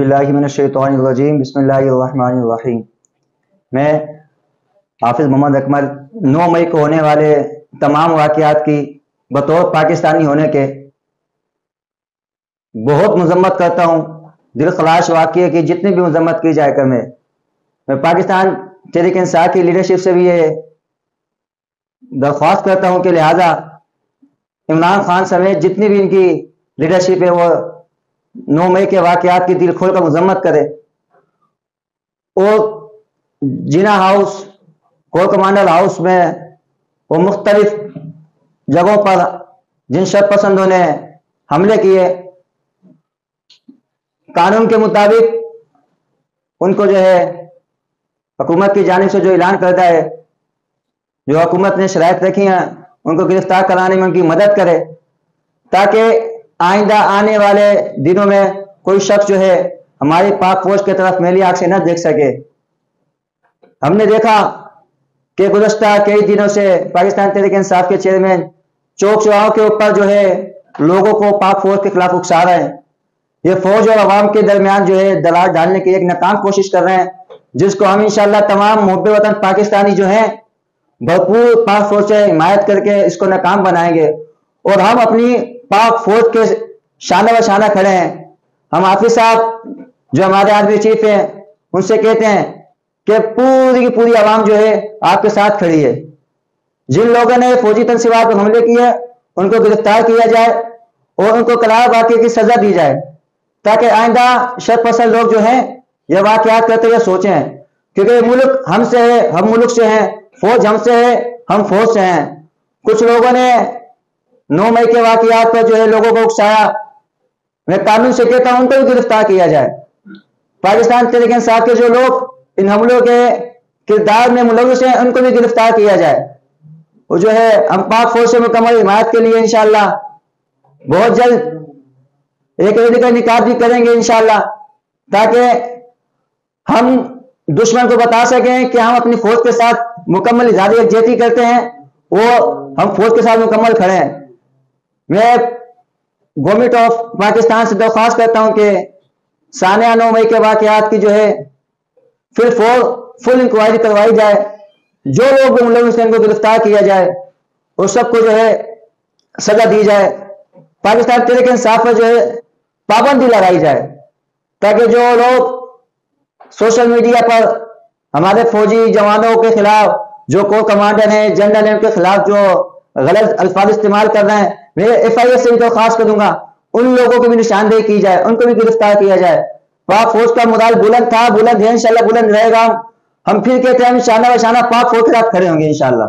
باللہ من الشیطان الرجیم بسم اللہ الرحمن الرحیم۔ میں حافظ محمد اکمل 9 مئی کو ہونے والے تمام واقعات کی بطور پاکستانی ہونے کے بہت مذمت کرتا ہوں۔ دل خلاش واقعے کی جتنی بھی مذمت کی جائے کر میں پاکستان تحریک انصاف کی لیڈرشپ سے بھی یہ درخواست کرتا ہوں کہ لہذا عمران خان سمیت جتنی بھی ان کی لیڈرشپ ہے وہ 9 مئی کے واقعات کی دل کھول کر مذمت کرے اور جینا ہاؤس کور کمانڈر ہاؤس میں وہ مختلف جگہوں پر جن شر پسندوں نے حملے کیے، قانون کے مطابق ان کو جو ہے حکومت کی جانب سے جو اعلان کرتا ہے، جو حکومت نے شرائط رکھی ہیں ان کو گرفتار کرانے میں ان کی مدد کرے تاکہ آئندہ آنے والے دنوں میں کوئی شخص جو ہے ہماری پاک فوج کی طرف میلی آنکھ سے نہ دیکھ سکے۔ ہم نے دیکھا کہ گزشتہ کئی دنوں سے پاکستان تحریک انصاف کے چیئرمین چوک چوراہوں کے اوپر جو ہے لوگوں کو پاک فوج کے خلاف اکسا رہے ہیں۔ یہ فوج اور عوام کے درمیان جو ہے دلال ڈالنے کی ایک ناکام کوشش کر رہے ہیں، جس کو ہم انشاءاللہ تمام محب وطن پاکستانی جو ہیں بھرپور پاک فوج سے حمایت کر کے اس کو ناکام بنائیں گے، اور ہم اپنی پاک فوج کے شانہ و شانہ کھڑے ہیں۔ ہم حافظ صاحب جو ہمارے آرمی چیف ہیں ان سے کہتے ہیں کہ پوری کی پوری عوام جو ہے آپ کے ساتھ کھڑی ہے۔ جن لوگوں نے فوجی تنصیبات پر حملے کیے ان کو گرفتار کیا جائے اور ان کو کلار واقعے کی سزا دی جائے تاکہ آئندہ شر پسند لوگ جو ہیں یہ واقعات کرتے ہوئے سوچیں، کیونکہ ملک ہم سے ہے، ہم ملک سے ہیں، فوج ہم سے ہے، ہم فوج سے ہیں۔ کچھ لوگوں نے 9 مئی کے واقعات پر جو ہے لوگوں کو اکسایا، میں قانون سے کہتا ہوں ان کو بھی گرفتار کیا جائے۔ پاکستان تحریک انصاف کے جو لوگ ان حملوں کے کردار میں ملوث ہیں ان کو بھی گرفتار کیا جائے۔ وہ جو ہے ہم پاک فوج سے مکمل حمایت کے لیے انشاءاللہ بہت جلد ایک ریلی کا انعقاد بھی کریں گے انشاءاللہ، تاکہ ہم دشمن کو بتا سکیں کہ ہم اپنی فوج کے ساتھ مکمل اظہار یکجہتی کرتے ہیں، وہ ہم فوج کے ساتھ مکمل کھڑے ہیں۔ میں گورنمنٹ آف پاکستان سے درخواست کرتا ہوں کہ سانحہ 9 مئی کے واقعات کی جو ہے فل انکوائری کروائی جائے، جو لوگ ملوث ہیں ان کو گرفتار کیا جائے اور سب کو جو ہے سزا دی جائے۔ پاکستان تحریک انصاف پر جو ہے پابندی لگائی جائے تاکہ جو لوگ سوشل میڈیا پر ہمارے فوجی جوانوں کے خلاف، جو کور کمانڈر ہیں، جنرل ہیں، ان کے خلاف جو غلط الفاظ استعمال کر رہے ہیں، میں FIA سے بھی درخواست کروں گا ان لوگوں کو بھی نشاندہی کی جائے، ان کو بھی گرفتار کیا جائے۔ پاک فوج کا مورال بلند تھا، بلند ہے، انشاءاللہ بلند رہے گا۔ ہم پھر کہتے ہیں ہم شانہ بہ شانہ پاک فوج کے ساتھ کھڑے ہوں گے انشاءاللہ۔